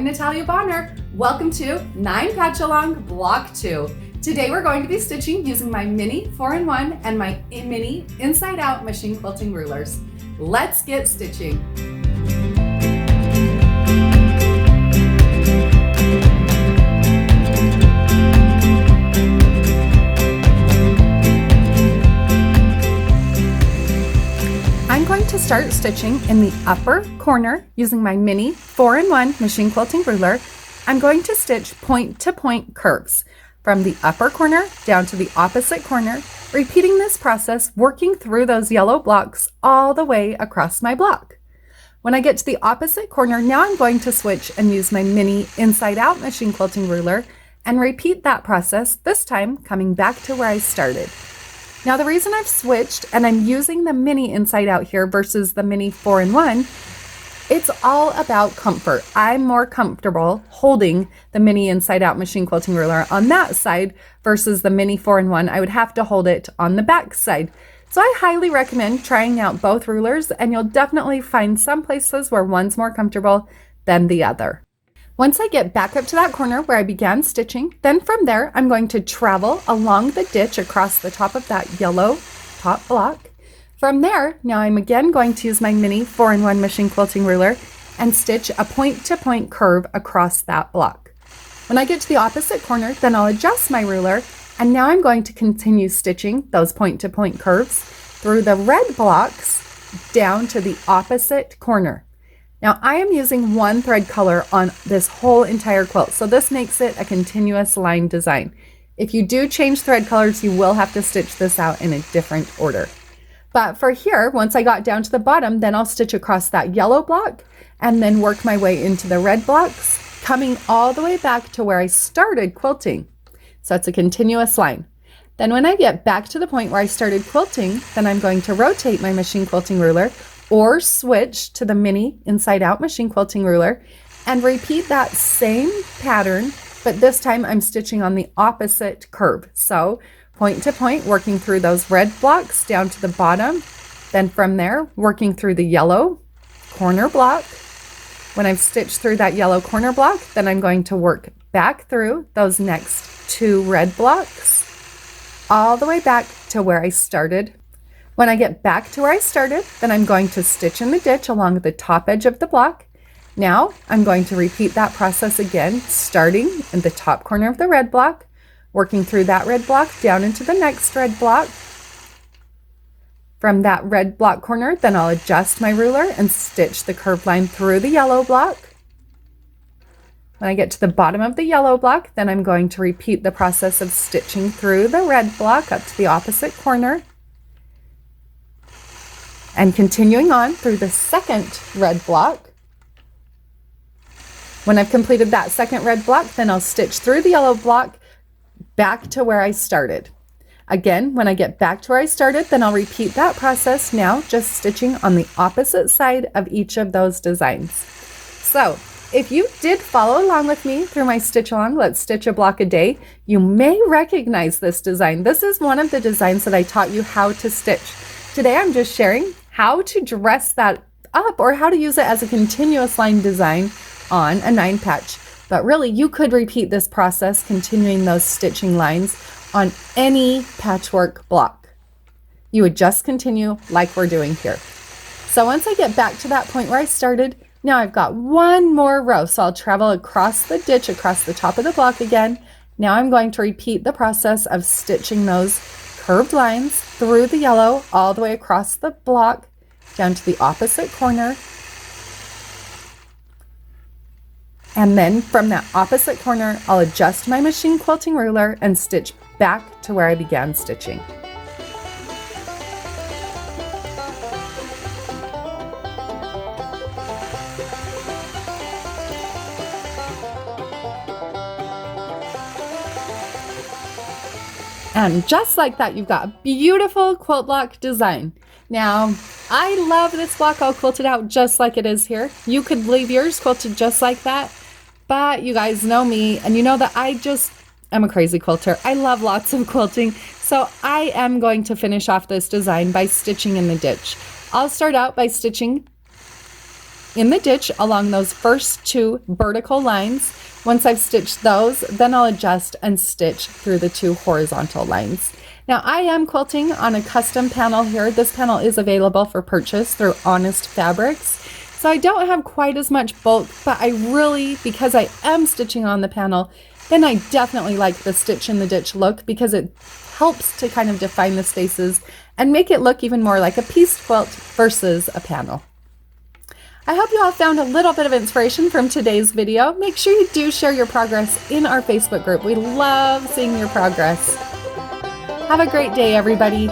Natalia Bonner. Welcome to 9 Patchalong Block 2. Today we're going to be stitching using my mini 4-in-1 and my mini inside-out machine quilting rulers. Let's get stitching. I'm going to start stitching in the upper corner using my mini 4-in-1 machine quilting ruler. I'm going to stitch point-to-point curves from the upper corner down to the opposite corner, repeating this process, working through those yellow blocks all the way across my block. When I get to the opposite corner, now I'm going to switch and use my mini inside-out machine quilting ruler and repeat that process, this time coming back to where I started. Now the reason I've switched and I'm using the mini inside out here versus the mini 4-in-1, it's all about comfort. I'm more comfortable holding the mini inside out machine quilting ruler on that side versus the mini 4-in-1. I would have to hold it on the back side. So I highly recommend trying out both rulers, and you'll definitely find some places where one's more comfortable than the other. Once I get back up to that corner where I began stitching, then from there, I'm going to travel along the ditch across the top of that yellow top block. From there, now I'm again going to use my mini 4-in-1 machine quilting ruler and stitch a point-to-point curve across that block. When I get to the opposite corner, then I'll adjust my ruler, and now I'm going to continue stitching those point-to-point curves through the red blocks down to the opposite corner. Now I am using one thread color on this whole entire quilt, so this makes it a continuous line design. If you do change thread colors, you will have to stitch this out in a different order. But for here, once I got down to the bottom, then I'll stitch across that yellow block and then work my way into the red blocks, coming all the way back to where I started quilting. So it's a continuous line. Then when I get back to the point where I started quilting, then I'm going to rotate my machine quilting ruler or switch to the mini inside out machine quilting ruler and repeat that same pattern, but this time I'm stitching on the opposite curve. So point to point, working through those red blocks down to the bottom, then from there working through the yellow corner block. When I've stitched through that yellow corner block, then I'm going to work back through those next two red blocks all the way back to where I started. When I get back to where I started, then I'm going to stitch in the ditch along the top edge of the block. Now I'm going to repeat that process again, starting in the top corner of the red block, working through that red block down into the next red block. From that red block corner, then I'll adjust my ruler and stitch the curved line through the yellow block. When I get to the bottom of the yellow block, then I'm going to repeat the process of stitching through the red block up to the opposite corner, and continuing on through the second red block. When I've completed that second red block, then I'll stitch through the yellow block back to where I started. Again, when I get back to where I started, then I'll repeat that process, now just stitching on the opposite side of each of those designs. So if you did follow along with me through my stitch along, let's stitch a block a day, you may recognize this design. This is one of the designs that I taught you how to stitch. Today I'm just sharing how to dress that up or how to use it as a continuous line design on a 9-patch. But really, you could repeat this process, continuing those stitching lines on any patchwork block. You would just continue like we're doing here. So once I get back to that point where I started, now I've got one more row. So I'll travel across the ditch, across the top of the block again. Now I'm going to repeat the process of stitching those curved lines through the yellow all the way across the block down to the opposite corner, and then from that opposite corner I'll adjust my machine quilting ruler and stitch back to where I began stitching. And just like that, you've got a beautiful quilt block design. Now, I love this block all quilted out just like it is here. You could leave yours quilted just like that, but you guys know me and you know that I'm a crazy quilter. I love lots of quilting, so I am going to finish off this design by stitching in the ditch. I'll start out by stitching in the ditch along those first 2 vertical lines. Once I've stitched those, then I'll adjust and stitch through the 2 horizontal lines. Now I am quilting on a custom panel here. This panel is available for purchase through Honest Fabrics. So I don't have quite as much bulk, but I really, because I am stitching on the panel, then I definitely like the stitch in the ditch look because it helps to kind of define the spaces and make it look even more like a pieced quilt versus a panel. I hope you all found a little bit of inspiration from today's video. Make sure you do share your progress in our Facebook group. We love seeing your progress. Have a great day, everybody.